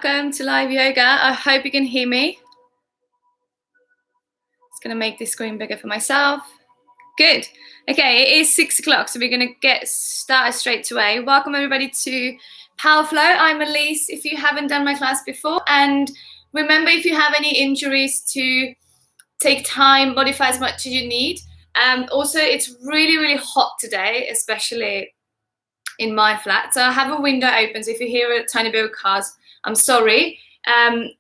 welcome to live yoga. I hope you can hear me. Just going to make this screen bigger for myself. Good. Okay, it is 6 o'clock, so we're going to get started straight away. Welcome everybody to Power Flow. I'm Elise, if you haven't done my class before. And remember, if you have any injuries, to take time, modify as much as you need. Also, it's really, really hot today, especially in my flat. So I have a window open, so if you hear a tiny bit of cars, I'm sorry.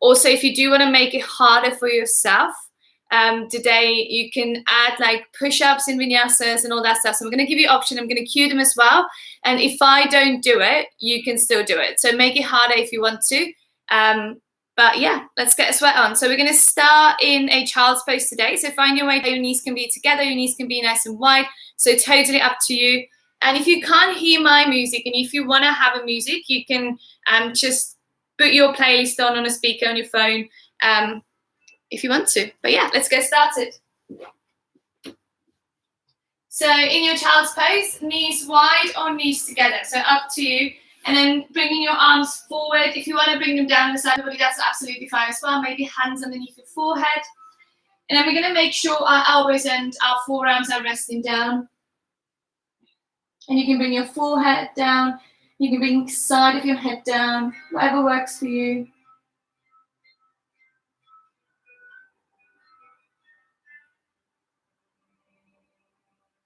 Also, if you do want to make it harder for yourself, today you can add like push-ups and vinyasas and all that stuff. So I'm going to give you an option. I'm going to cue them as well. And if I don't do it, you can still do it. So make it harder if you want to. But yeah, let's get a sweat on. So we're going to start in a child's pose today. So find your way that your knees can be together, your knees can be nice and wide. So totally up to you. And if you can't hear my music, and if you want to have a music, you can just put your playlist on a speaker on your phone if you want to. But yeah, let's get started. So in your child's pose, knees wide or knees together. So up to you. And then bringing your arms forward. If you want to bring them down the side of the body, that's absolutely fine as well. Maybe hands underneath your forehead. And then we're going to make sure our elbows and our forearms are resting down. And you can bring your forehead down. You can bring the side of your head down. Whatever works for you.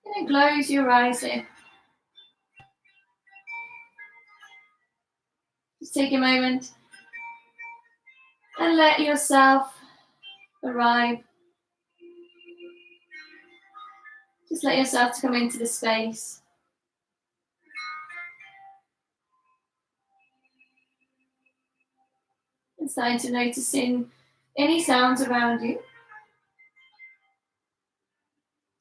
And then close your eyes here. Just take a moment and let yourself arrive. Just let yourself to come into the space. And starting to notice in any sounds around you.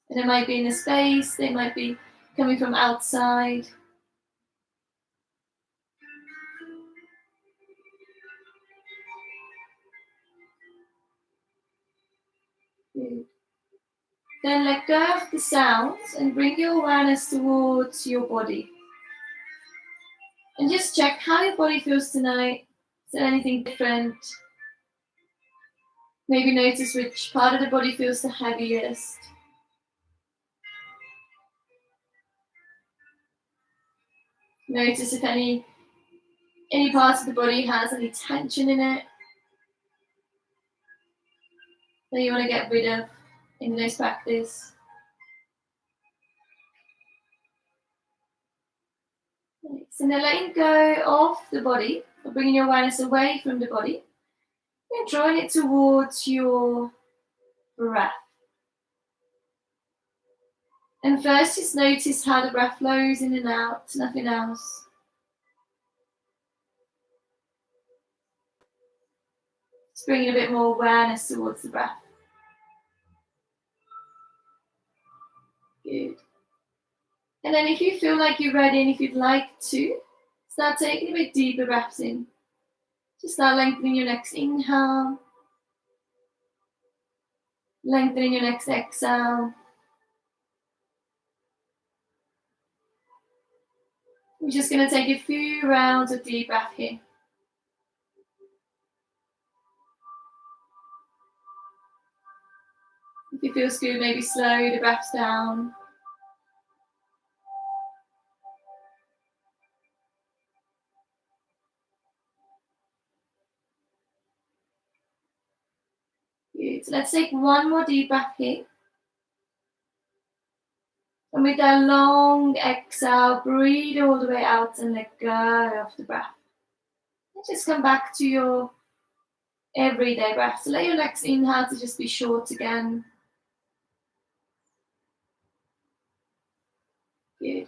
And it might be in a space, they might be coming from outside. Good. Then let go of the sounds and bring your awareness towards your body. And just check how your body feels tonight. Is there anything different? Maybe notice which part of the body feels the heaviest. Notice if any part of the body has any tension in it that you want to get rid of in this practice. So now letting go of the body, or bringing your awareness away from the body, and drawing it towards your breath. And first, just notice how the breath flows in and out, nothing else. Just bringing a bit more awareness towards the breath. Good. And then if you feel like you're ready and if you'd like to, start taking a bit deeper breaths in. Just start lengthening your next inhale. Lengthening your next exhale. We're just going to take a few rounds of deep breath here. If it feels good, maybe slow the breaths down. Good. So let's take one more deep breath here. And with that long exhale, breathe all the way out and let go of the breath. And just come back to your everyday breath. So let your next inhale to just be short again. Good. And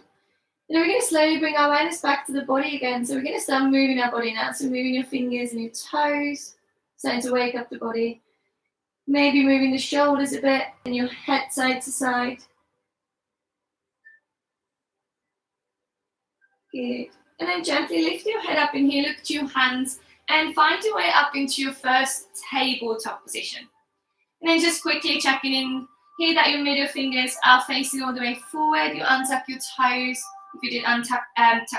then we're going to slowly bring our awareness back to the body again. So we're going to start moving our body now. So moving your fingers and your toes, starting to wake up the body. Maybe moving the shoulders a bit and your head side to side. Good. And then gently lift your head up in here, look to your hands, and find your way up into your first tabletop position. And then just quickly checking in here that your middle fingers are facing all the way forward. You untuck your toes. If you did tuck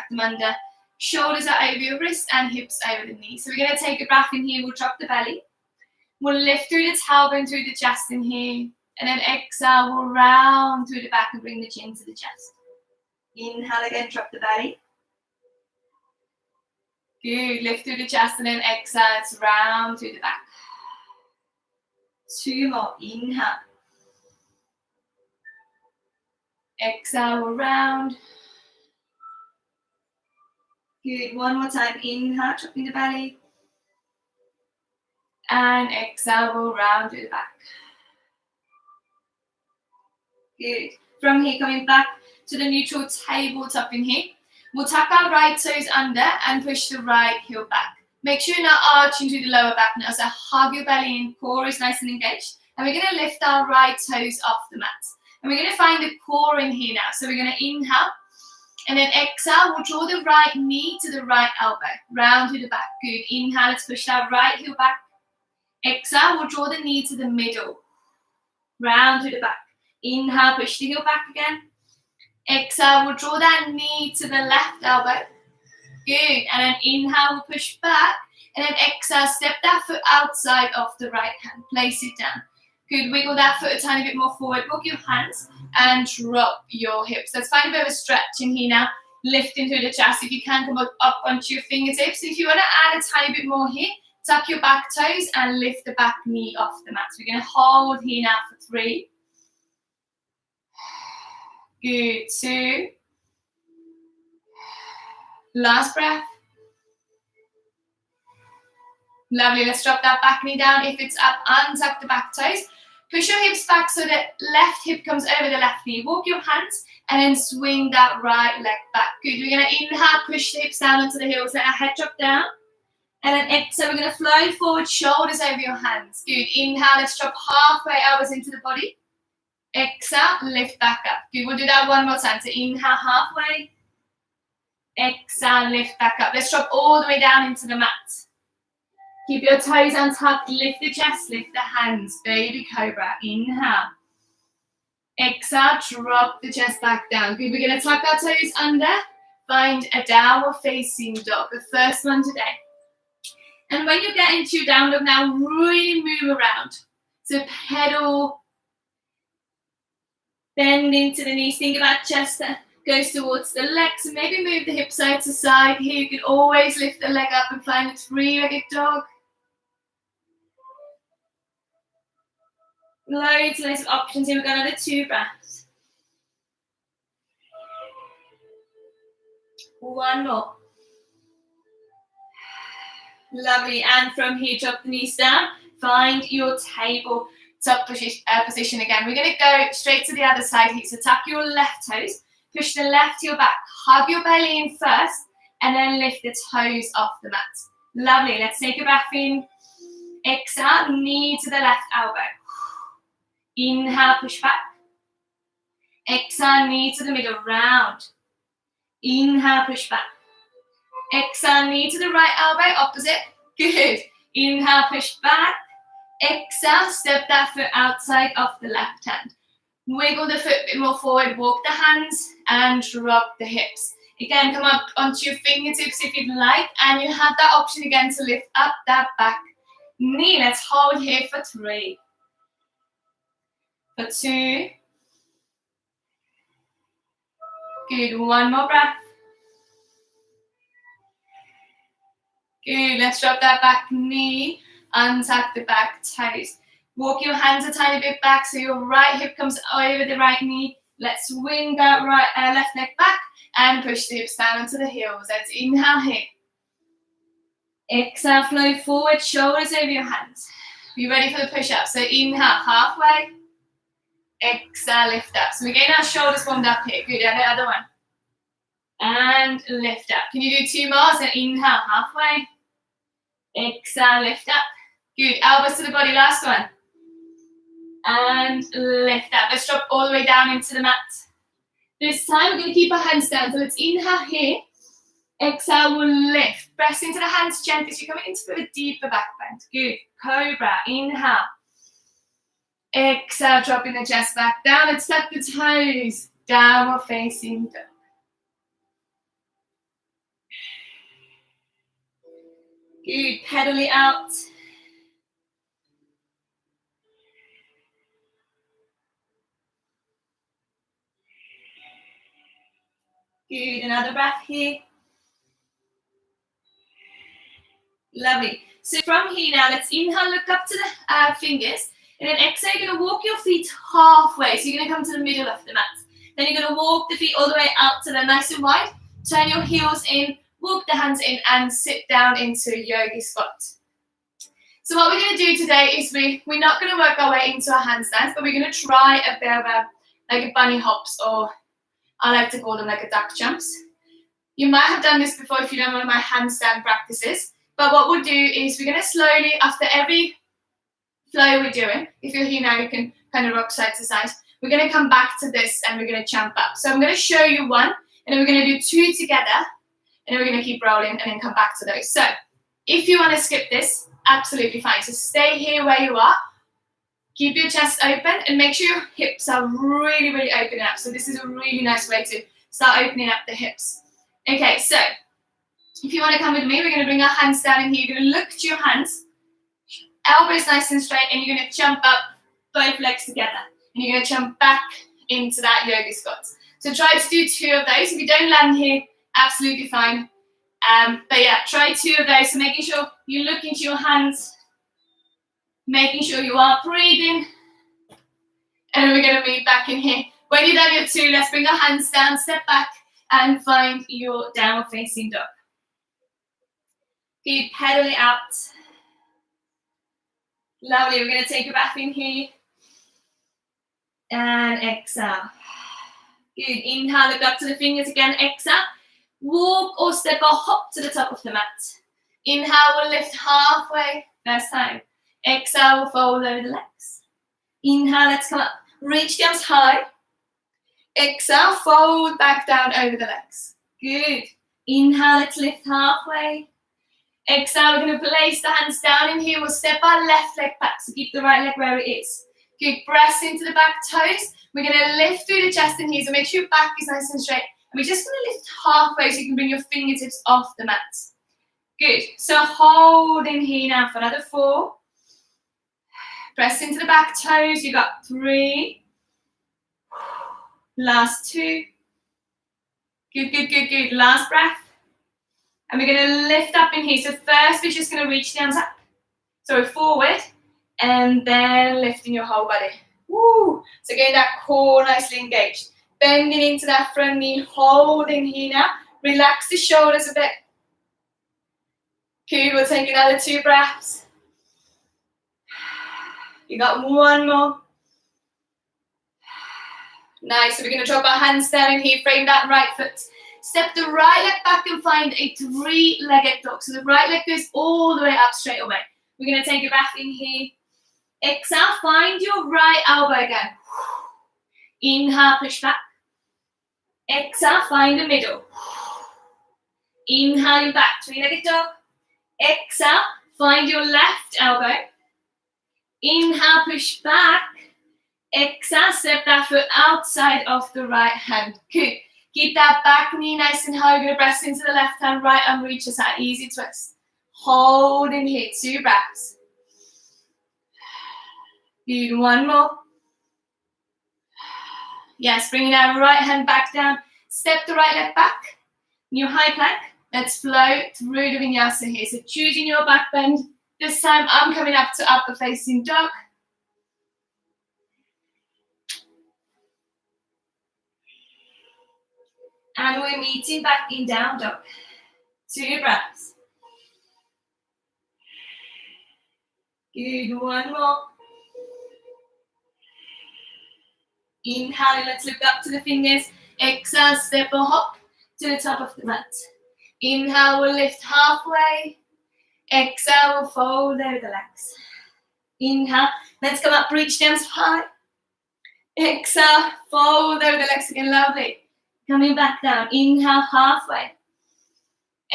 them under, Shoulders are over your wrist and hips over the knees. So we're going to take a breath in here. We'll drop the belly. We'll lift through the tailbone, through the chest in here. And then exhale, we'll round through the back and bring the chin to the chest. Inhale again, drop the belly. Good, lift through the chest and then exhale, it's round through the back. 2 more, inhale. Exhale, we'll round. Good, 1 more time, inhale, dropping the belly. And exhale, we'll round through the back. Good. From here, coming back to the neutral tabletop in here. We'll tuck our right toes under and push the right heel back. Make sure you're not arching through the lower back now. So hug your belly in, core is nice and engaged. And we're going to lift our right toes off the mat. And we're going to find the core in here now. So we're going to inhale. And then exhale, we'll draw the right knee to the right elbow. Round to the back. Good. Inhale, let's push that right heel back. Exhale, we'll draw the knee to the middle. Round to the back. Inhale, push the heel back again. Exhale, we'll draw that knee to the left elbow. Good. And then inhale, we'll push back. And then exhale, step that foot outside of the right hand. Place it down. Good. Wiggle that foot a tiny bit more forward. Walk your hands and drop your hips. Let's find a bit of a stretch in here now. Lifting through the chest. If you can, come up onto your fingertips. If you want to add a tiny bit more here, tuck your back toes and lift the back knee off the mat. So we're going to hold here now for 3. Good, 2. Last breath. Lovely, let's drop that back knee down. If it's up, untuck the back toes. Push your hips back so that left hip comes over the left knee. Walk your hands and then swing that right leg back. Good, we're going to inhale, push the hips down onto the heels. Let our head drop down. And then exhale, we're going to flow forward, shoulders over your hands. Good, inhale, let's drop halfway, elbows into the body. Exhale, lift back up. Good, we'll do that one more time. So inhale halfway. Exhale, lift back up. Let's drop all the way down into the mat. Keep your toes untucked. Lift the chest, lift the hands. Baby cobra. Inhale. Exhale, drop the chest back down. Good, we're going to tuck our toes under. Find a downward facing dog. The first one today. And when you get into your down dog now, really move around. So pedal. Bend into the knees. Think about chest that goes towards the legs. And maybe move the hips side to side. Here you can always lift the leg up and find a 3-legged dog. Loads of options here. We've got another 2 breaths. 1 more. Lovely. And from here, drop the knees down. Find your table top position again. We're going to go straight to the other side here. So tuck your left toes. Push the left heel back. Hug your belly in first. And then lift the toes off the mat. Lovely. Let's take a breath in. Exhale. Knee to the left elbow. Inhale, push back. Exhale, knee to the middle, round. Inhale, push back. Exhale, knee to the right elbow, opposite. Good. Inhale, push back. Exhale, step that foot outside of the left hand. Wiggle the foot a bit more forward, walk the hands and drop the hips. Again, come up onto your fingertips if you'd like, and you have that option again to lift up that back knee. Let's hold here for 3. For 2. Good, 1 more breath. Good, let's drop that back knee, untuck the back toes. Walk your hands a tiny bit back so your right hip comes over the right knee. Let's swing that left leg back and push the hips down onto the heels. Let's inhale here. Exhale, flow forward, shoulders over your hands. Be ready for the push-up. So inhale, halfway. Exhale, lift up. So we're getting our shoulders warmed up here. Good, and the other one. And lift up. Can you do 2 more? So inhale, halfway. Exhale, lift up. Good, elbows to the body, last one. And lift up. Let's drop all the way down into the mat. This time we're going to keep our hands down. So let's inhale here. Exhale, we'll lift. Press into the hands gently. So you're coming into a deeper back bend. Good. Cobra. Inhale. Exhale, dropping the chest back down. Let's tuck the toes. Downward facing dog. Good, pedal it out. Good, another breath here. Lovely. So from here now, let's inhale, look up to the fingers, and then exhale, you're going to walk your feet halfway. So you're going to come to the middle of the mat. Then you're going to walk the feet all the way out to the nice and wide. Turn your heels in, walk the hands in, and sit down into yogi squat. So what we're going to do today is we're not going to work our way into a handstand, but we're going to try a bit of like a bunny hops, or I like to call them like a duck jumps. You might have done this before if you've done one of my handstand practices. But what we'll do is we're going to slowly, after every flow we're doing, if you're here now, you can kind of rock side to side. We're going to come back to this and we're going to jump up. So I'm going to show you one, and then we're going to do two together, and then we're going to keep rolling and then come back to those. So if you want to skip this, absolutely fine. So stay here where you are. Keep your chest open and make sure your hips are really, really open up. So this is a really nice way to start opening up the hips. Okay, so if you want to come with me, we're going to bring our hands down in here. You're going to look to your hands, elbows nice and straight, and you're going to jump up both legs together. And you're going to jump back into that yoga squat. So try to do two of those. If you don't land here, absolutely fine. But yeah, try two of those. So making sure you look into your hands, making sure you are breathing. And then we're going to move back in here. When you've done your two, let's bring our hands down, step back, and find your downward facing dog. Good, pedal it out. Lovely, we're going to take a breath in here. And exhale. Good, inhale, look up to the fingers again, exhale. Walk or step or hop to the top of the mat. Inhale, we'll lift halfway, first time. Exhale, we'll fold over the legs. Inhale, let's come up. Reach the arms high. Exhale, fold back down over the legs. Good. Inhale, let's lift halfway. Exhale, we're going to place the hands down in here. We'll step our left leg back, so keep the right leg where it is. Good, press into the back toes. We're going to lift through the chest in here, so make sure your back is nice and straight. And we're just going to lift halfway so you can bring your fingertips off the mat. Good, so hold in here now for another 4. Press into the back toes, you got 3. Last 2. Good, good, good, good. Last breath. And we're going to lift up in here. So first, we're just going to reach the arms up. So forward, and then lifting your whole body. Woo! So getting that core nicely engaged. Bending into that front knee, holding here now. Relax the shoulders a bit. Good, we'll take another 2 breaths. You got 1 more. Nice, so we're going to drop our hands down in here, frame that right foot. Step the right leg back and find a 3-legged dog. So the right leg goes all the way up straight away. We're going to take a breath in here. Exhale, find your right elbow again. Inhale, push back. Exhale, find the middle. Inhaling back, 3-legged dog. Exhale, find your left elbow. Inhale, push back. Exhale, step that foot outside of the right hand. Good. Keep that back knee nice and high. You're going to press into the left hand, right arm reaches out. Easy twist. Hold in here. 2 breaths. Good. 1 more. Yes, bringing that right hand back down. Step the right leg back. New high plank. Let's flow through the vinyasa here. So choosing your back bend. This time I'm coming up to upper facing dog. And we're meeting back in down dog. 2 breaths. Good, 1 more. Inhale, let's look up to the fingers. Exhale, step or hop to the top of the mat. Inhale, we'll lift halfway. Exhale, we'll fold over the legs. Inhale, let's come up, reach the arms high. Exhale, fold over the legs again, lovely. Coming back down, inhale, halfway.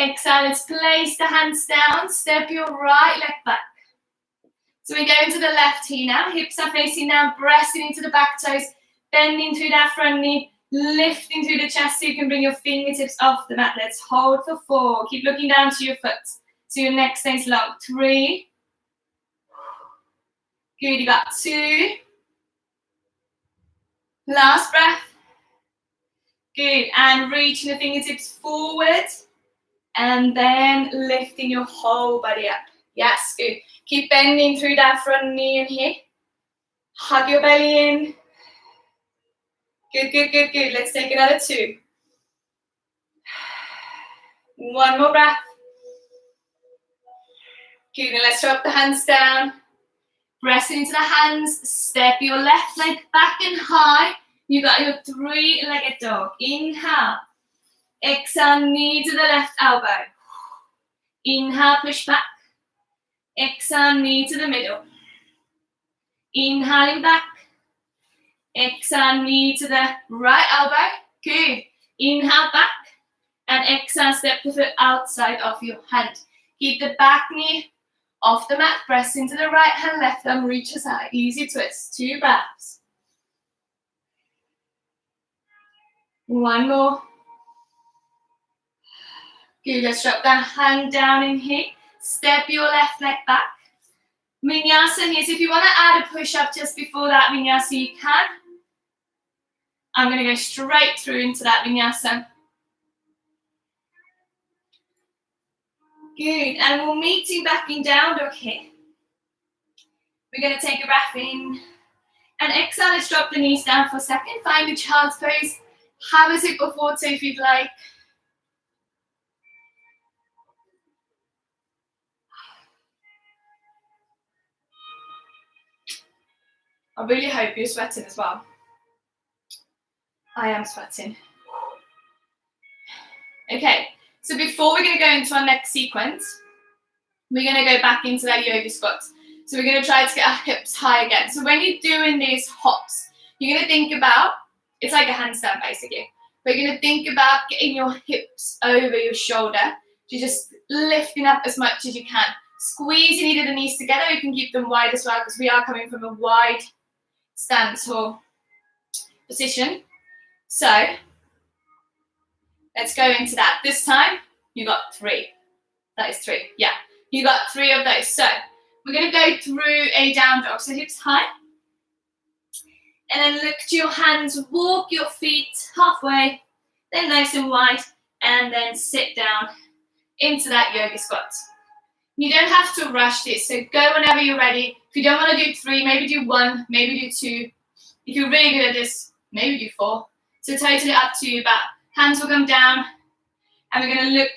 Exhale, let's place the hands down, step your right leg back. So we're going to the left here now, hips are facing down, pressing into the back toes, bending through that front knee, lifting through the chest so you can bring your fingertips off the mat. Let's hold for 4, keep looking down to your foot. So your neck stays long. 3. Good, you got 2. Last breath. Good, and reaching the fingertips forward. And then lifting your whole body up. Yes, good. Keep bending through that front knee in here. Hug your belly in. Good, good, good, good. Let's take another 2. One more breath. Good, and let's drop the hands down. Press into the hands. Step your left leg back and high. You got your 3-legged dog. Inhale. Exhale, knee to the left elbow. Inhale, push back. Exhale, knee to the middle. Inhaling back. Exhale, knee to the right elbow. Good. Inhale back. And exhale, step the foot outside of your hand. Keep the back knee off the mat. Press into the right hand, left arm reaches out. Easy twist. 2 breaths. One more. Good. Let's drop that hand down in here. Step your left leg back. Vinyasa here. So if you want to add a push-up just before that vinyasa, you can. I'm going to go straight through into that vinyasa. Good. And we'll meet you back in down dog here. We're going to take a breath in. And exhale, let's drop the knees down for a second. Find a child's pose. Have a sip of water if you'd like. I really hope you're sweating as well. I am sweating. Okay, so before we're going to go into our next sequence, we're going to go back into that yoga squats. So we're going to try to get our hips high again. So when you're doing these hops, you're going to think about, it's like a handstand basically, but you're going to think about getting your hips over your shoulder. You're just lifting up as much as you can. Squeezing either the knees together, you can keep them wide as well because we are coming from a wide stance or position. So let's go into that. This time you got 3. That is 3. Yeah, you got 3 of those. So we're going to go through a down dog. So hips high. And then look to your hands. Walk your feet halfway. Then nice and wide. And then sit down into that yoga squat. You don't have to rush this. So go whenever you're ready. If you don't want to do 3, maybe do 1, maybe do 2. If you're really good at this, maybe do 4. So totally up to you, but hands will come down. And we're going to look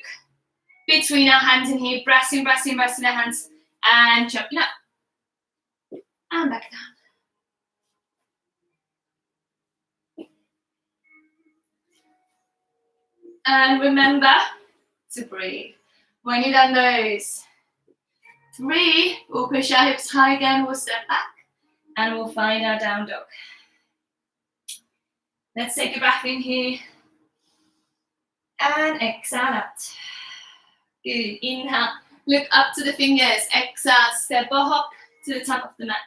between our hands in here, pressing our hands, and jumping up. And back down. And remember to breathe. When you've done those 3, we'll push our hips high again, we'll step back, and we'll find our down dog. Let's take a breath in here. And exhale out. Good. Inhale. Look up to the fingers. Exhale. Step or hop to the top of the mat.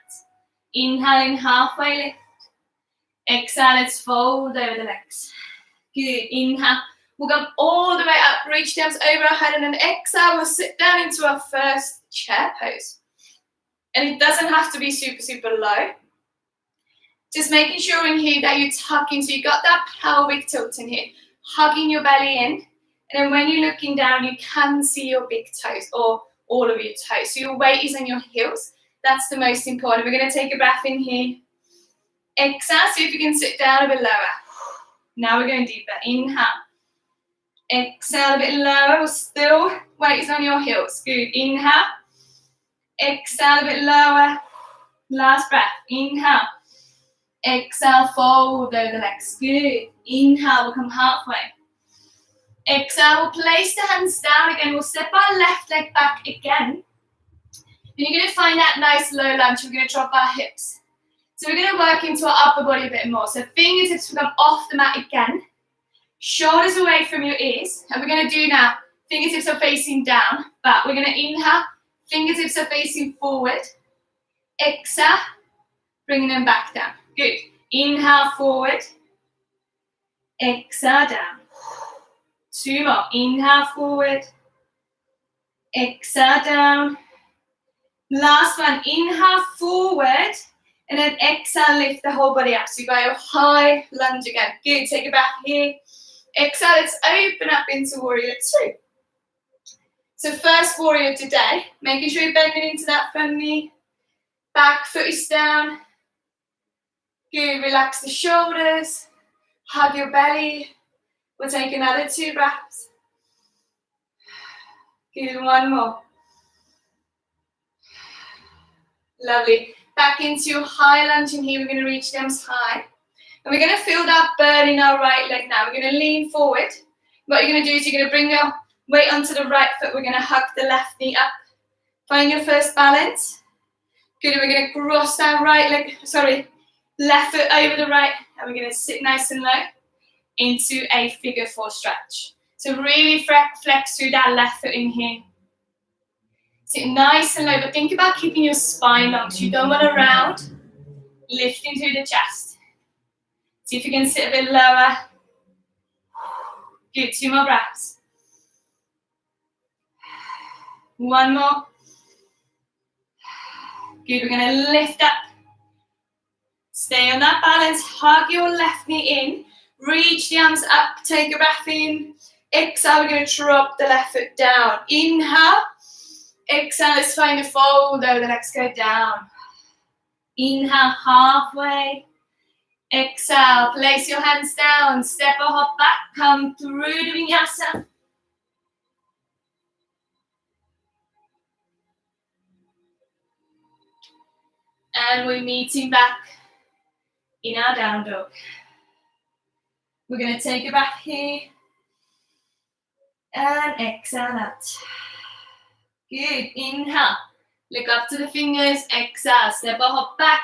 Inhaling halfway lift. Exhale. Let's fold over the legs. Good. Inhale. We'll come all the way up. Reach the arms over our head. And then exhale. We'll sit down into our first chair pose. And it doesn't have to be super, super low. Just making sure in here that you tuck in. So you got that pelvic tilt in here. Hugging your belly in. And then when you're looking down, you can see your big toes or all of your toes. So your weight is on your heels. That's the most important. We're going to take a breath in here. Exhale. See if you can sit down a bit lower. Now we're going deeper. Inhale. Exhale a bit lower. Still weight is on your heels. Good. Inhale. Exhale a bit lower. Last breath. Inhale. Exhale, fold over the legs. Good. Inhale, we'll come halfway. Exhale, we'll place the hands down again. We'll step our left leg back again. And you're going to find that nice low lunge. We're going to drop our hips. So we're going to work into our upper body a bit more. So fingertips will come off the mat again. Shoulders away from your ears. And we're going to do now, fingertips are facing down. But we're going to inhale. Fingertips are facing forward. Exhale, bringing them back down. Good. Inhale forward. Exhale down. 2 more. Inhale forward. Exhale down. Last one, inhale forward, and then exhale, lift the whole body up. So you got your high lunge again. Good, take it back here. Exhale, let's open up into warrior two. So first warrior today, making sure you're bending into that front knee. Back foot is down. Good, relax the shoulders. Hug your belly. We'll take another 2 breaths. Good, one more. Lovely. Back into your high lunge in here. We're going to reach the arms high. And we're going to feel that burn in our right leg now. We're going to lean forward. What you're going to do is you're going to bring your weight onto the right foot. We're going to hug the left knee up. Find your first balance. Good. And we're going to cross that left foot over the right. And we're going to sit nice and low into a figure 4 stretch. So really flex through that left foot in here. Sit nice and low, but think about keeping your spine long. So you don't want to round, lifting through the chest. See if you can sit a bit lower. Good, 2 more breaths. One more. Good, we're going to lift up. Stay on that balance, hug your left knee in. Reach the arms up, take a breath in. Exhale, we're going to drop the left foot down. Inhale. Exhale, let's find a fold over the legs, go down. Inhale, halfway. Exhale, place your hands down, step or hop back, come through the vinyasa. And we're meeting back in our down dog. We're going to take a breath here. And exhale out. Good. Inhale. Look up to the fingers. Exhale. Step or hop back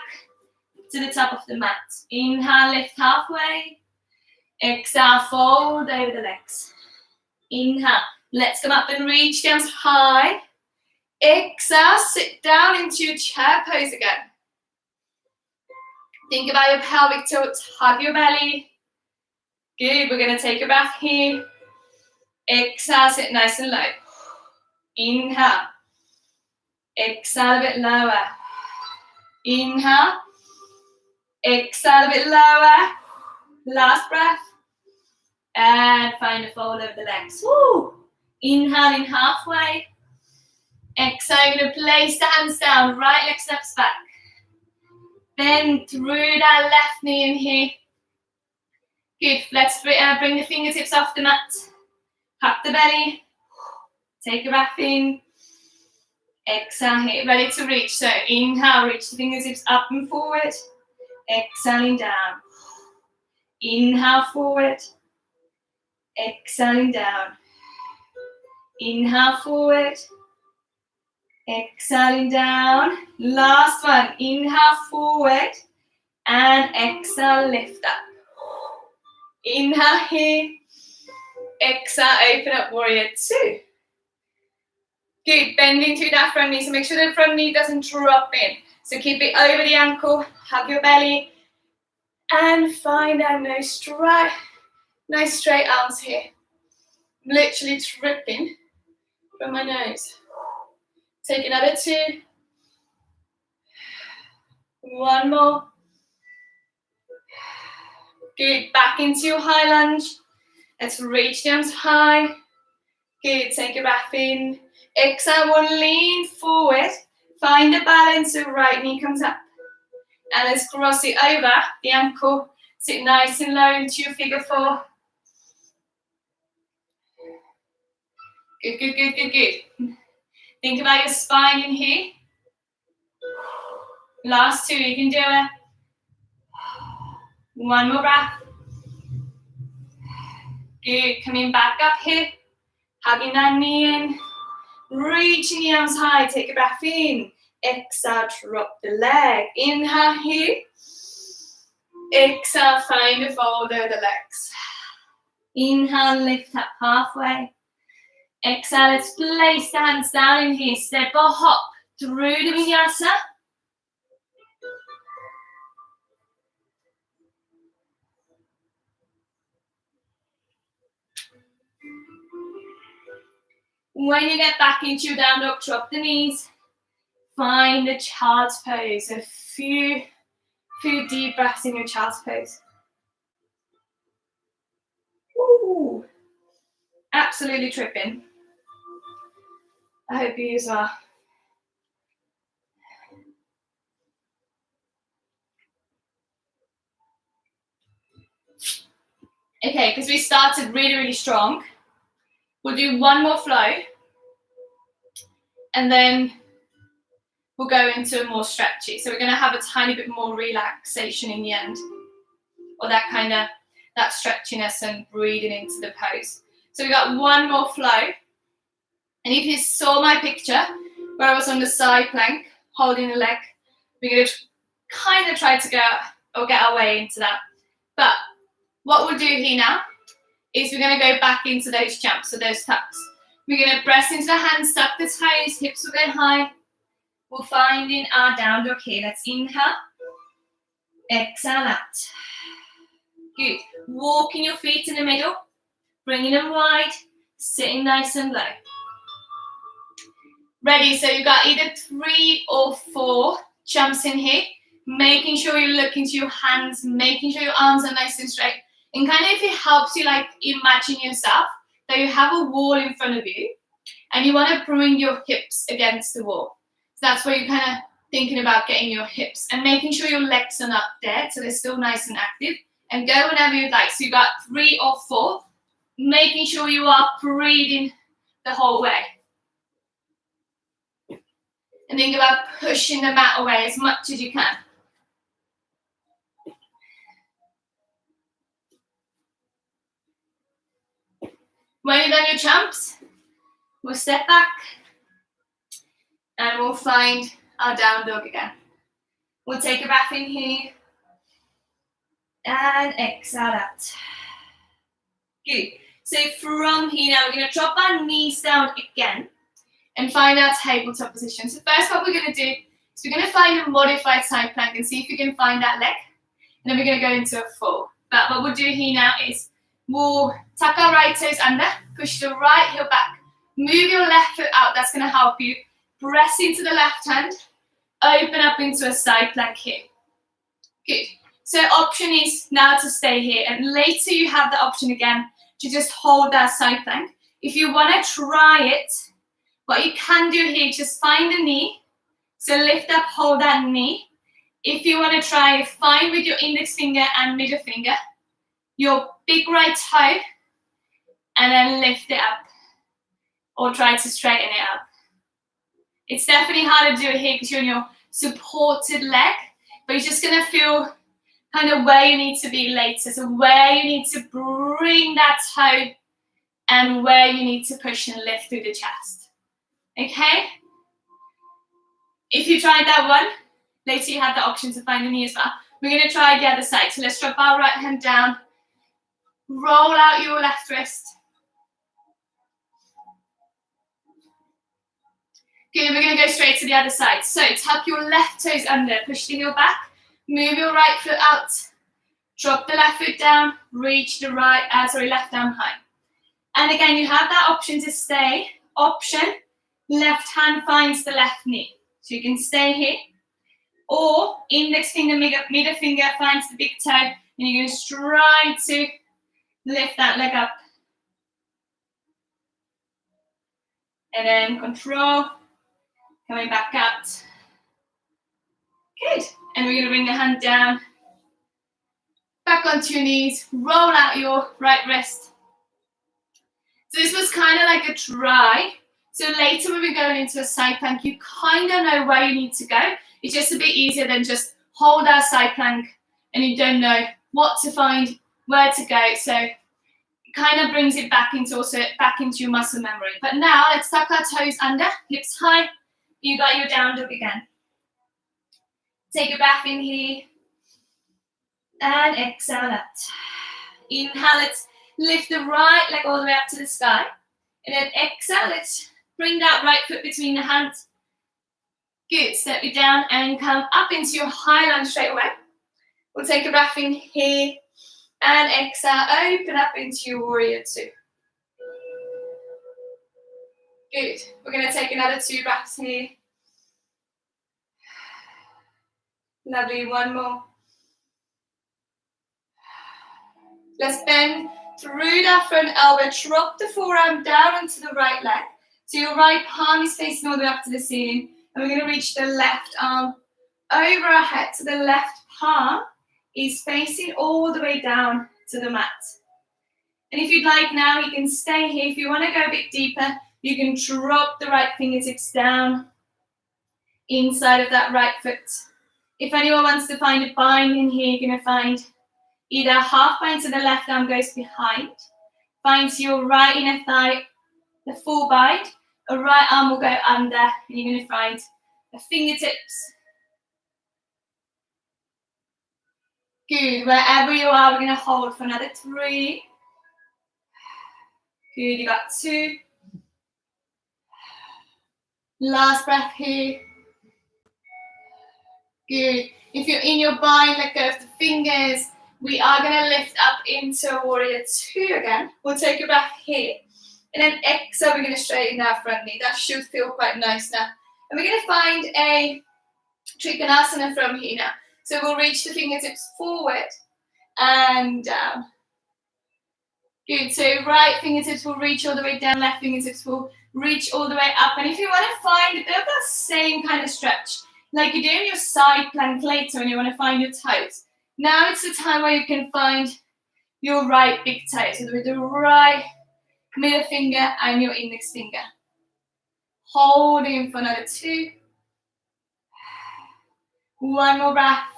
to the top of the mat. Inhale. Lift halfway. Exhale. Fold over the legs. Inhale. Let's come up and reach the arms high. Exhale. Sit down into your chair pose again. Think about your pelvic tilt. Hug your belly. Good. We're going to take a breath here. Exhale, sit nice and low. Inhale. Exhale a bit lower. Inhale. Exhale a bit lower. Last breath. And find a fold over the legs. Woo. Inhale in halfway. Exhale, you're going to place the hands down. Right leg steps back. Bend through that left knee in here. Good. Let's bring the fingertips off the mat. Hug the belly. Take a breath in. Exhale here. Ready to reach. So inhale, reach the fingertips up and forward. Exhaling down. Inhale forward. Exhaling down. Inhale forward. Exhaling down. Last one. Inhale forward. And exhale, lift up. Inhale here. Exhale, open up warrior two. Good, bending through that front knee. So make sure the front knee doesn't drop in. So keep it over the ankle, hug your belly, and find that nice straight arms here. I'm literally tripping from my nose. Take another 2. One more. Good, back into your high lunge. Let's reach the arms high. Good, take a breath in. Exhale, we'll lean forward. Find a balance so right knee comes up. And let's cross it over the ankle. Sit nice and low into your figure 4. Good, good, good, good, good. Think about your spine in here. Last 2, you can do it. One more breath. Good, coming back up here. Hugging that knee in. Reaching the arms high, take a breath in. Exhale, drop the leg. Inhale here. Exhale, find a fold over the legs. Inhale, lift up halfway. Exhale, let's place the hands down in here. Step or hop through the vinyasa. When you get back into your down dog, drop the knees. Find the child's pose. A few deep breaths in your child's pose. Ooh, absolutely tripping. I hope you as well. Okay, because we started really, really strong. We'll do one more flow. And then we'll go into a more stretchy. So we're going to have a tiny bit more relaxation in the end. Or that kind of, that stretchiness and breathing into the pose. So we got one more flow. And if you saw my picture, where I was on the side plank, holding the leg, we're going to kind of try to go or get our way into that. But what we'll do here now is we're going to go back into those jumps, so those tucks. We're going to press into the hands, tuck the toes, hips will go high. We'll find in our down dog here. Let's inhale, exhale out. Good. Walking your feet in the middle, bringing them wide, sitting nice and low. Ready, so you've got either 3 or 4 jumps in here, making sure you look into your hands, making sure your arms are nice and straight. And kind of if it helps you, like imagine yourself that you have a wall in front of you and you want to bring your hips against the wall. So that's where you're kind of thinking about getting your hips and making sure your legs are not there, so they're still nice and active. And go whenever you'd like. So you've got 3 or 4, making sure you are breathing the whole way. And think about pushing the mat away as much as you can. When you've done your jumps, we'll step back and we'll find our down dog again. We'll take a breath in here and exhale out. Good. So from here now, we're going to drop our knees down again and find our tabletop position. So first what we're going to do is we're going to find a modified side plank and see if we can find that leg. And then we're going to go into a full. But what we'll do here now is we'll tuck our right toes under, push the right heel back, move your left foot out. That's going to help you press into the left hand, open up into a side plank here. Good. So option is now to stay here, and later you have the option again to just hold that side plank. If you want to try it, what you can do here, just find the knee. So lift up, hold that knee. If you want to try, find with your index finger and middle finger your big right toe, and then lift it up, or try to straighten it up. It's definitely hard to do it here because you're on your supported leg, but you're just going to feel kind of where you need to be later. So where you need to bring that toe and where you need to push and lift through the chest. Okay? If you tried that one, later you have the option to find the knee as well. We're going to try the other side. So let's drop our right hand down. Roll out your left wrist. Good, we're going to go straight to the other side. So tuck your left toes under, push the heel back, move your right foot out, drop the left foot down, reach the left arm high. And again, you have that option to stay. Option, left hand finds the left knee. So you can stay here. Or index finger, middle finger finds the big toe, and you're going to try to lift that leg up. And then control, coming back out. Good. And we're going to bring the hand down, back onto your knees, roll out your right wrist. So this was kind of like a try. So later when we're going into a side plank, you kind of know where you need to go. It's just a bit easier than just hold our side plank and you don't know what to find, where to go. So it kind of brings it back into your muscle memory. But now let's tuck our toes under, hips high. You got your down dog again. Take a breath in here and exhale out. Inhale, let's lift the right leg all the way up to the sky. And then exhale, let's bring that right foot between the hands. Good, step it down and come up into your high lunge straight away. We'll take a breath in here and exhale, open up into your warrior two. Good. We're going to take another 2 breaths here. Lovely. One more. Let's bend through that front elbow. Drop the forearm down onto the right leg. So your right palm is facing all the way up to the ceiling. And we're going to reach the left arm over our head. So the left palm is facing all the way down to the mat. And if you'd like now, you can stay here. If you want to go a bit deeper, you can drop the right fingertips down inside of that right foot. If anyone wants to find a bind in here, you're going to find either a half bind so the left arm goes behind, find your right inner thigh, the full bind, a right arm will go under, and you're going to find the fingertips. Good. Wherever you are, we're going to hold for another 3. Good. You got 2. Last breath here. Good. If you're in your bind, let go of the fingers. We are going to lift up into warrior 2 again. We'll take a breath here. And then exhale, we're going to straighten our front knee. That should feel quite nice now. And we're going to find a trikonasana from here now. So we'll reach the fingertips forward and down. Good. So right fingertips will reach all the way down. Left fingertips will reach all the way up. And if you want to find a bit of that same kind of stretch, like you do in your side plank later when you want to find your toes, now it's the time where you can find your right big toe. So with the right middle finger and your index finger. Holding for another 2. One more breath.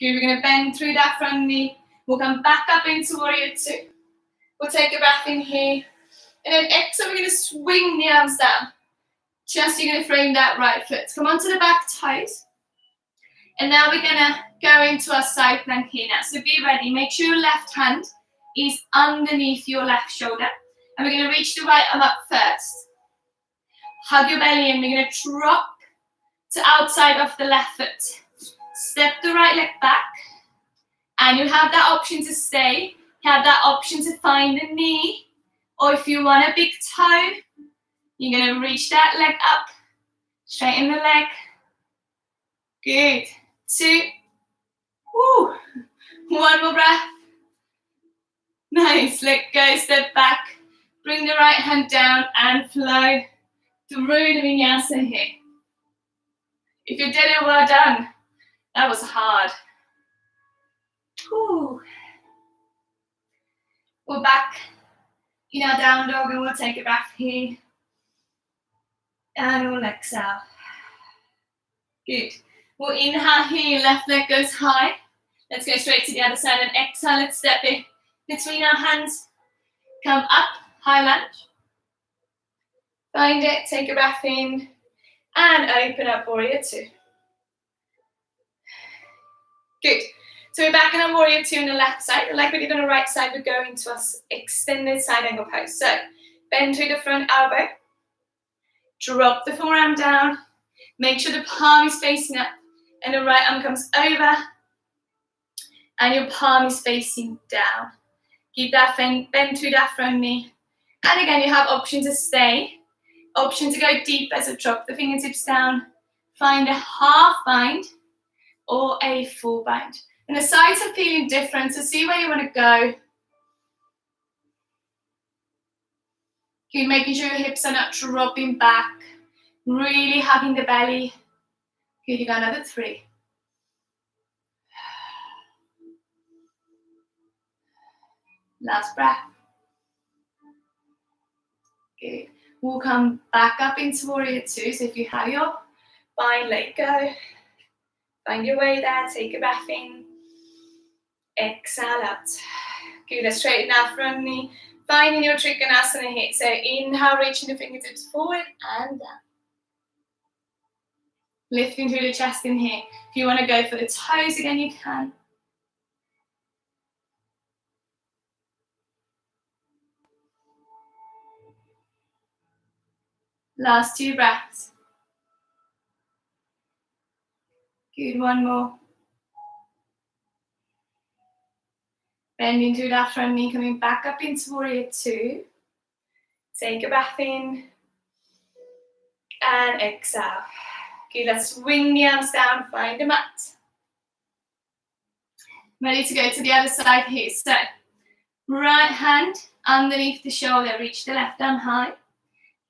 Good. We're going to bend through that front knee. We'll come back up into warrior 2. We'll take a breath in here. And then exhale, we're going to swing the arms down. Just you're going to frame that right foot. Come onto the back toes. And now we're going to go into our side plank here now. So be ready. Make sure your left hand is underneath your left shoulder. And we're going to reach the right arm up first. Hug your belly in. We're going to drop to outside of the left foot. Step the right leg back. And you have that option to stay. You have that option to find the knee. Or if you want a big toe, you're going to reach that leg up. Straighten the leg. Good. 2. Woo. One more breath. Nice. Let go. Step back. Bring the right hand down and flow through the vinyasa here. If you did it, well done. That was hard. Woo. We're back in our down dog and we'll take a breath here. And we'll exhale. Good. We'll inhale here, left leg goes high. Let's go straight to the other side and exhale. Let's step in between our hands. Come up, high lunge. Find it, take a breath in, and open up warrior 2. Good. So we're back in our warrior 2 on the left side. Like we did on the right side, we're going to our extended side angle pose. So bend through the front elbow. Drop the forearm down. Make sure the palm is facing up and the right arm comes over and your palm is facing down. Keep that bend through that front knee. And again, you have option to stay, option to go deeper, so drop the fingertips down, find a half bind or a full bind. And the sides are feeling different, so see where you want to go. Keep making sure your hips are not dropping back, really hugging the belly. Good, you got another 3. Last breath. Good. We'll come back up into warrior 2. So if you have your bind, let go. Find your way there. Take a breath in. Exhale out. Good. Let's straighten our front knee. Finding your trikonasana here. So inhale, reaching the fingertips forward and down. Lifting through the chest in here. If you want to go for the toes again, you can. Last 2 breaths. Good, one more. Bending through that front knee, coming back up into warrior 2. Take a breath in and exhale. Okay, let's swing the arms down, find the mat. Ready to go to the other side here. So, right hand underneath the shoulder, reach the left arm high.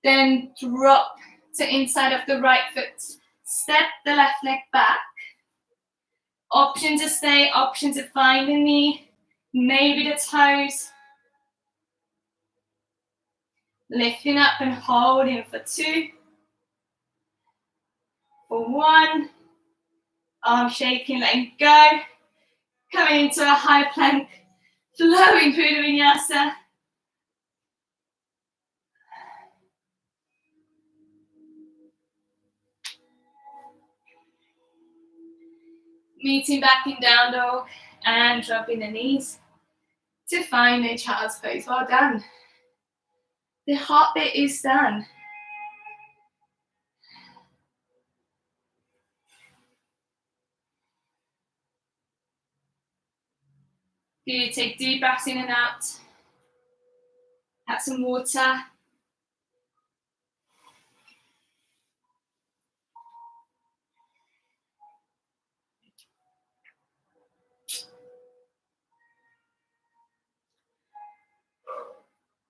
Then drop to inside of the right foot. Step the left leg back. Option to stay, option to find the knee, maybe the toes. Lifting up and holding for 2. For 1. Arm shaking, letting go. Coming into a high plank, flowing through the vinyasa. Meeting back in down dog and dropping the knees to find a child's pose. Well done. The hard bit is done. Good, take deep breaths in and out. Have some water.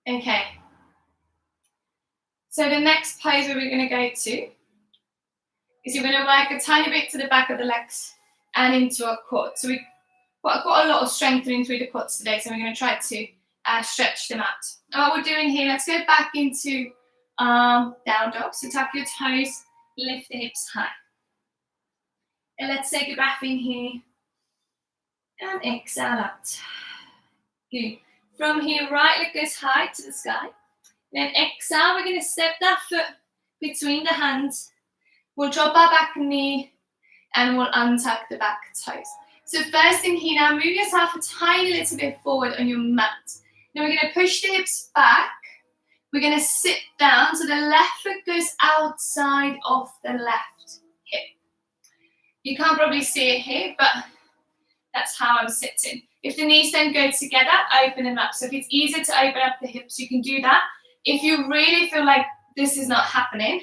Okay. So the next pose we're going to go to is you're going to work a tiny bit to the back of the legs and into a quad. So we've got a lot of strengthening through the quads today, so we're going to try to stretch them out. And what we're doing here, let's go back into down dog. So tuck your toes, lift the hips high. And let's take a breath in here and exhale out. Good. From here, right leg goes high to the sky. Then exhale, we're going to step that foot between the hands. We'll drop our back knee and we'll untuck the back toes. So first thing here now, move yourself a tiny little bit forward on your mat. Now we're going to push the hips back. We're going to sit down so the left foot goes outside of the left hip. You can't probably see it here, but that's how I'm sitting. If the knees don't go together, open them up. So if it's easier to open up the hips, you can do that. If you really feel like this is not happening,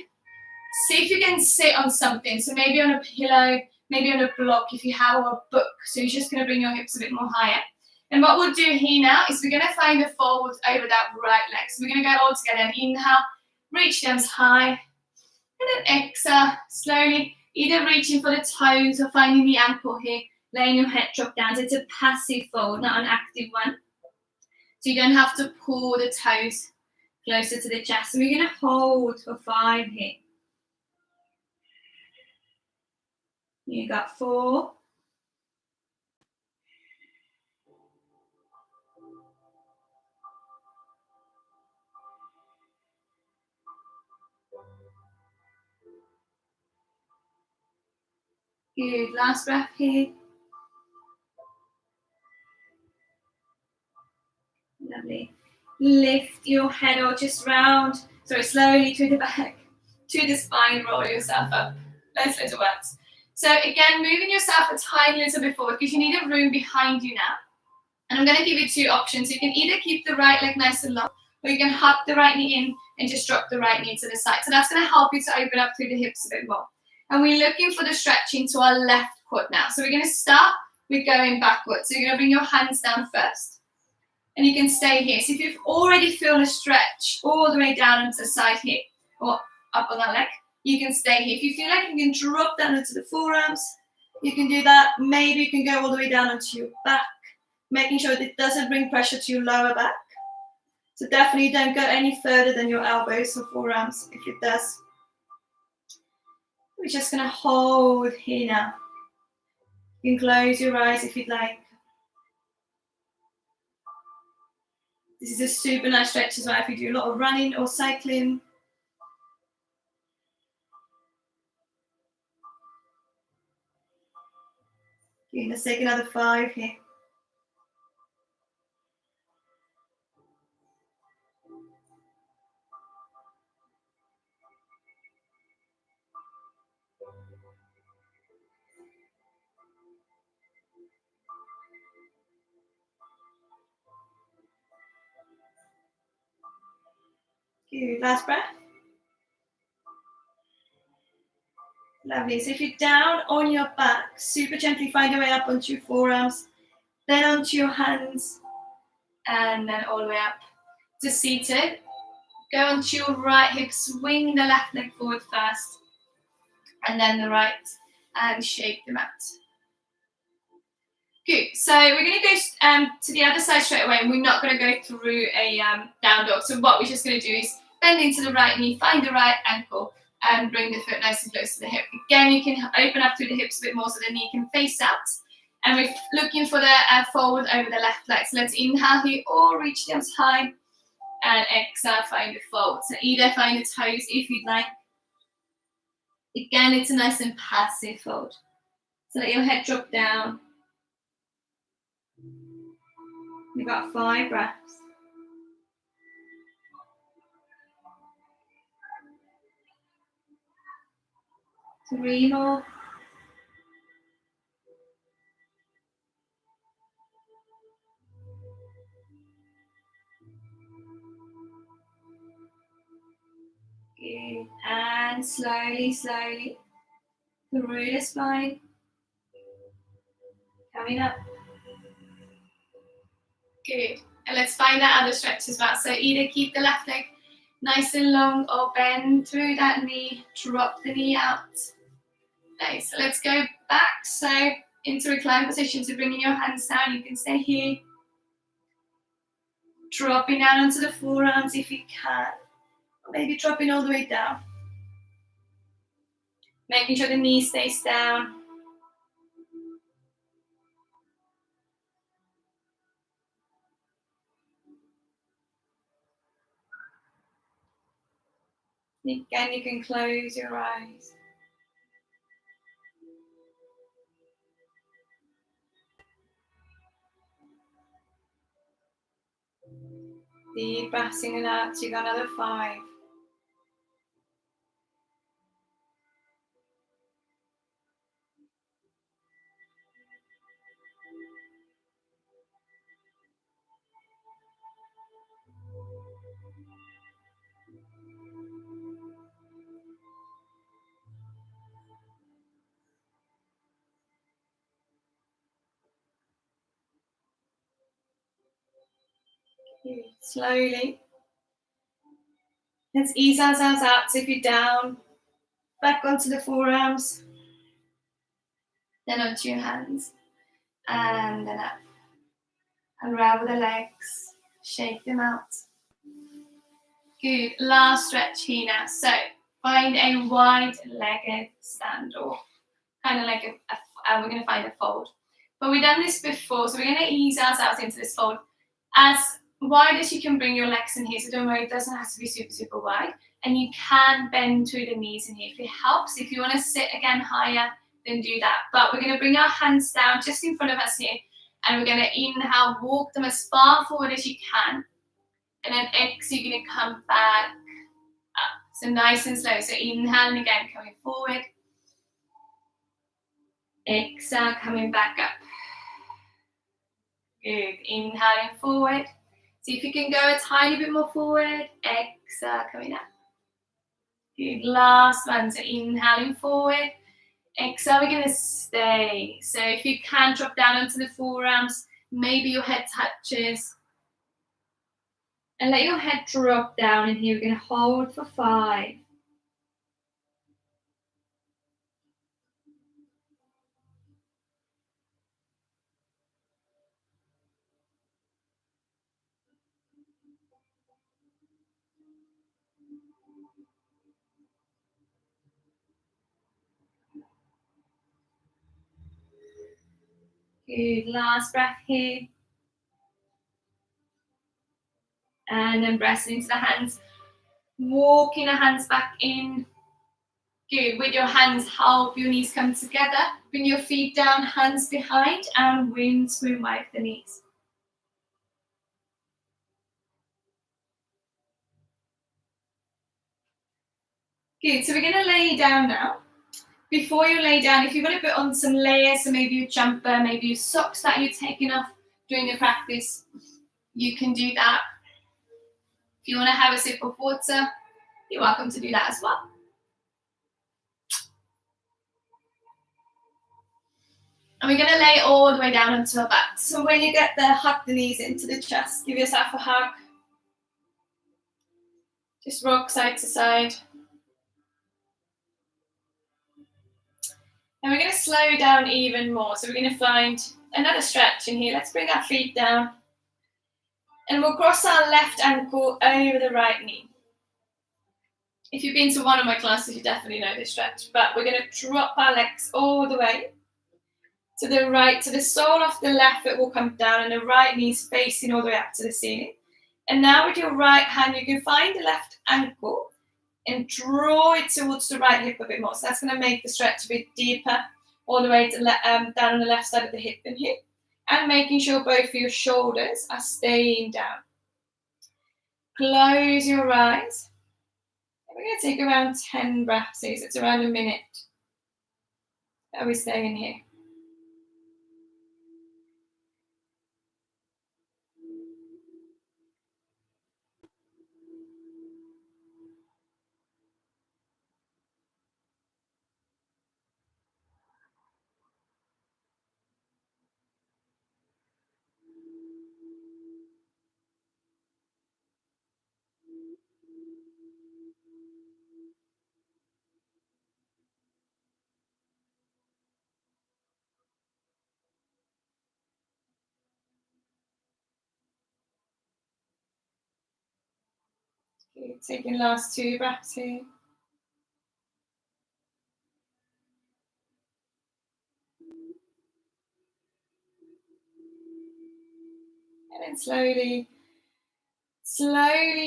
see if you can sit on something. So maybe on a pillow, maybe on a block if you have, or a book. So you're just going to bring your hips a bit more higher. And what we'll do here now is we're going to find a fold over that right leg. So we're going to go all together and inhale, reach the arms high, and then exhale, slowly, either reaching for the toes or finding the ankle here, letting your head drop down. So it's a passive fold, not an active one. So you don't have to pull the toes closer to the chest. So we're going to hold for 5 here. You got 4. Good, last breath here. Lovely. Lift your head or just round, slowly to the back, to the spine, roll yourself up. Those little words. So again, moving yourself a tiny little bit forward because you need a room behind you now. And I'm going to give you 2 options. You can either keep the right leg nice and long, or you can hug the right knee in and just drop the right knee to the side. So that's going to help you to open up through the hips a bit more. And we're looking for the stretching to our left quad now. So we're going to start with going backwards. So you're going to bring your hands down first. And you can stay here. So if you've already feel a stretch all the way down onto the side here, or up on that leg, you can stay here. If you feel like you can drop down into the forearms, you can do that. Maybe you can go all the way down onto your back, making sure that it doesn't bring pressure to your lower back. So definitely don't go any further than your elbows or forearms if it does. We're just going to hold here now. You can close your eyes if you'd like. This is a super nice stretch as well if you do a lot of running or cycling. Okay, let's take another 5 here. Good. Last breath. Lovely. So if you're down on your back, super gently find your way up onto your forearms, then onto your hands, and then all the way up to seated. Go onto your right hip, swing the left leg forward first, and then the right, and shake the mat. Good. So we're going to go to the other side straight away, and we're not going to go through a down dog. So what we're just going to do is bend into the right knee, find the right ankle, and bring the foot nice and close to the hip. Again, you can open up through the hips a bit more so the knee can face out. And we're looking for the fold over the left leg. So let's inhale here, or reach the arms high, and exhale, find the fold. So either find the toes if you'd like. Again, it's a nice and passive fold. So let your head drop down. We've got 5 breaths. 3 more. Good. And slowly, slowly through the spine. Coming up. Good. And let's find that other stretch as well. So either keep the left leg nice and long, or bend through that knee, drop the knee out. Okay, so let's go back. So into recline position. So bringing your hands down, you can stay here. Dropping down onto the forearms if you can. Or maybe dropping all the way down. Making sure the knee stays down. Again, you can close your eyes. Deep breaths in and out. So you got another 5. Slowly. Let's ease ourselves out. So if you're down, back onto the forearms, then onto your hands, and then up. Unravel the legs, shake them out. Good. Last stretch here now. So find a wide-legged stand, or kind of like we're going to find a fold. But we've done this before, so we're going to ease ourselves into this fold as wide as you can bring your legs in here. So don't worry, it doesn't have to be super, super wide. And you can bend through the knees in here if it helps. If you want to sit again higher, then do that. But we're going to bring our hands down just in front of us here. And we're going to inhale, walk them as far forward as you can. And then exhale, you're going to come back up. So nice and slow. So inhaling again, coming forward. Exhale, coming back up. Good. Inhaling forward. See if you can go a tiny bit more forward. Exhale, coming up. Good. Last one. So inhaling forward. Exhale, we're going to stay. So if you can, drop down onto the forearms. Maybe your head touches. And let your head drop down in here. We're going to hold for 5. Good. Last breath here. And then pressing into the hands. Walking the hands back in. Good. With your hands, help your knees come together. Bring your feet down, hands behind, and wind swim wide the knees. Good. So we're going to lay down now. Before you lay down, if you want to put on some layers, so maybe your jumper, maybe your socks that you're taking off during the practice, you can do that. If you want to have a sip of water, you're welcome to do that as well. And we're going to lay all the way down onto our back. So when you get there, hug the knees into the chest. Give yourself a hug. Just rock side to side. And we're going to slow down even more. So we're going to find another stretch in here. Let's bring our feet down. And we'll cross our left ankle over the right knee. If you've been to one of my classes, you definitely know this stretch. But we're going to drop our legs all the way to the right, to the sole of the left foot will come down and the right knee is facing all the way up to the ceiling. And now with your right hand, you can find the left ankle and draw it towards the right hip a bit more. So that's going to make the stretch a bit deeper, all the way to down on the left side of the hip and here. And making sure both of your shoulders are staying down. Close your eyes. And we're going to take around 10 breaths here. So it's around a minute that we stay in here. Okay, taking last 2 breaths here. And then slowly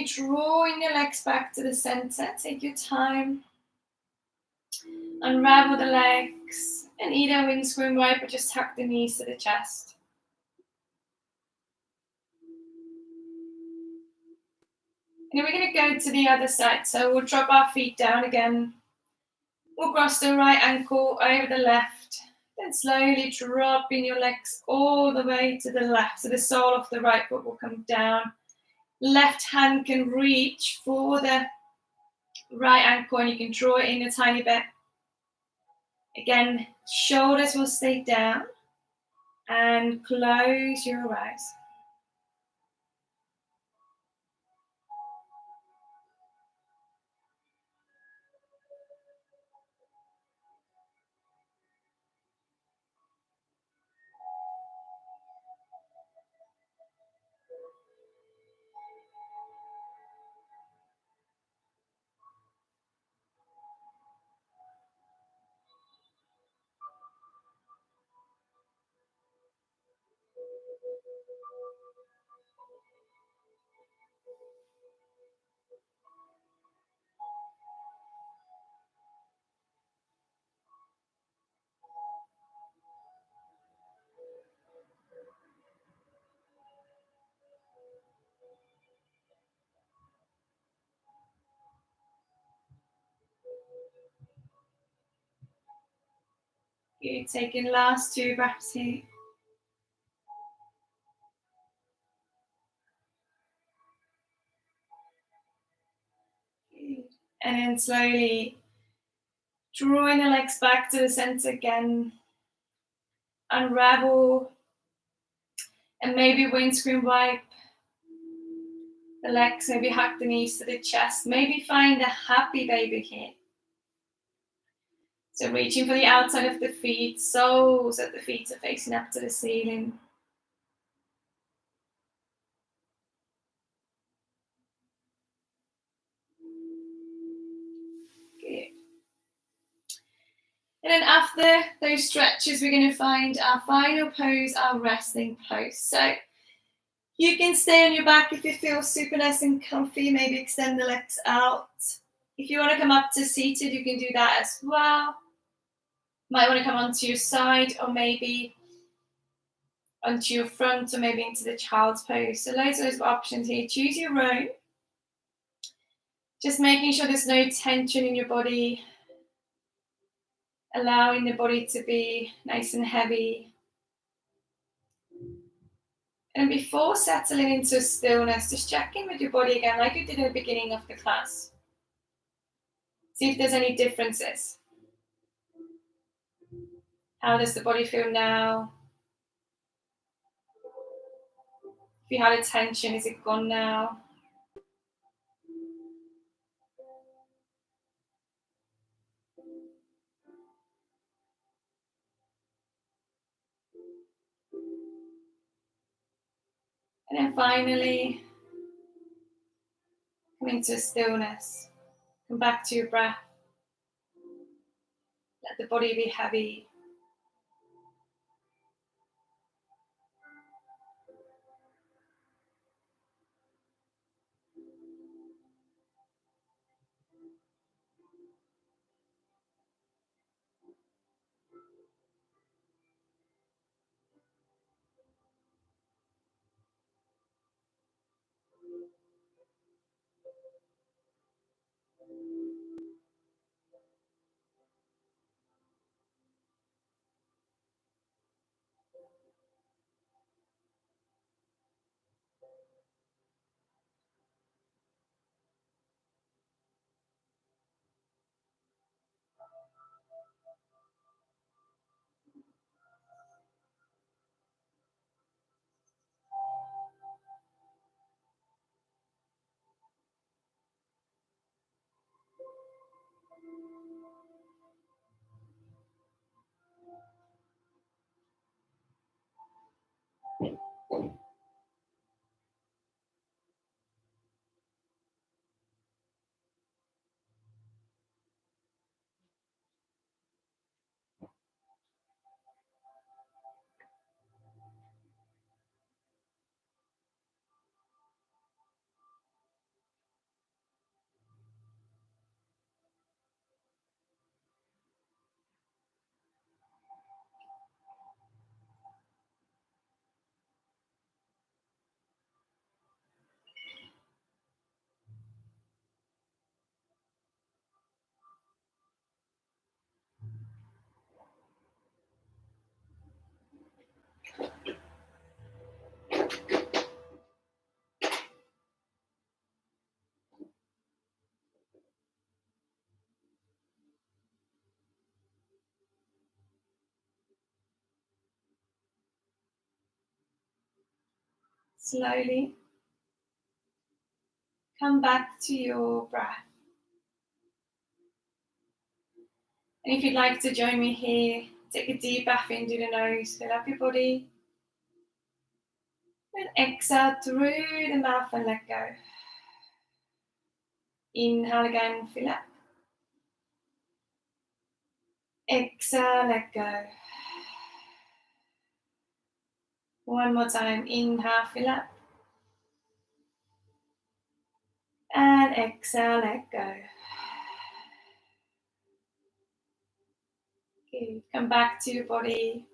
drawing your legs back to the center. Take your time. Unravel the legs. And either windscreen wipe or just tuck the knees to the chest. And then we're going to go to the other side. So we'll drop our feet down again. We'll cross the right ankle over the left. Then slowly dropping your legs all the way to the left. So the sole of the right foot will come down. Left hand can reach for the right ankle and you can draw it in a tiny bit. Again, shoulders will stay down. And close your eyes. Good. Taking last 2 breaths here. Good. And then slowly drawing the legs back to the center again. Unravel. And maybe windscreen wipe the legs. Maybe hug the knees to the chest. Maybe find a happy baby here. So reaching for the outside of the feet, soles of the feet are facing up to the ceiling. Good. And then after those stretches, we're going to find our final pose, our resting pose. So you can stay on your back if you feel super nice and comfy. Maybe extend the legs out. If you want to come up to seated, you can do that as well. Might want to come onto your side or maybe onto your front or maybe into the child's pose. So loads of those options here. Choose your own. Just making sure there's no tension in your body. Allowing the body to be nice and heavy. And before settling into stillness, just check in with your body again, like you did at the beginning of the class. See if there's any differences. How does the body feel now? If you had a tension, is it gone now? And then finally, come into stillness. Come back to your breath. Let the body be heavy. Slowly come back to your breath. And if you'd like to join me here, take a deep breath in through the nose, fill up your body. And exhale through the mouth and let go. Inhale again, fill up. Exhale, let go. One more time, inhale, fill up. And exhale, let go. Good. Come back to your body.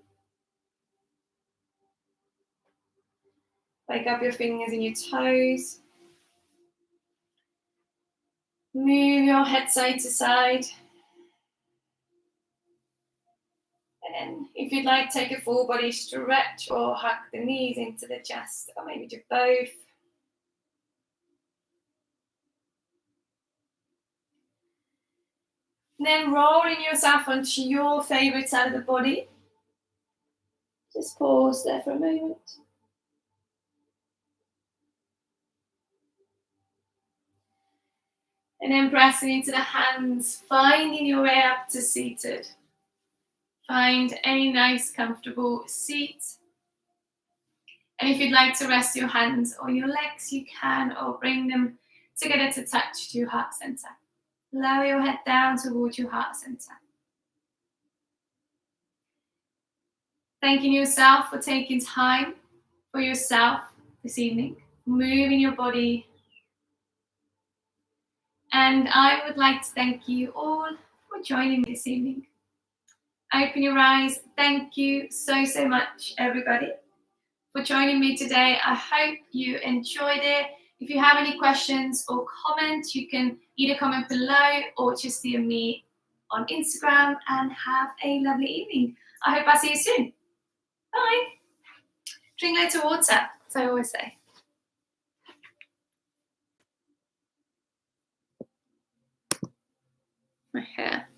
Wake up your fingers and your toes. Move your head side to side. And then if you'd like, take a full body stretch or hug the knees into the chest, or maybe do both. And then rolling yourself onto your favorite side of the body. Just pause there for a moment. And then pressing into the hands, finding your way up to seated. Find a nice comfortable seat. And if you'd like to rest your hands on your legs, you can, or bring them together to touch to your heart center. Lower your head down towards your heart center. Thanking yourself for taking time for yourself this evening. Moving your body. And I would like to thank you all for joining me this evening. Open your eyes. Thank you so much, everybody, for joining me today. I hope you enjoyed it. If you have any questions or comments, you can either comment below or just DM me on Instagram, and have a lovely evening. I hope I see you soon. Bye. Drink loads of water. as I always say. My hair.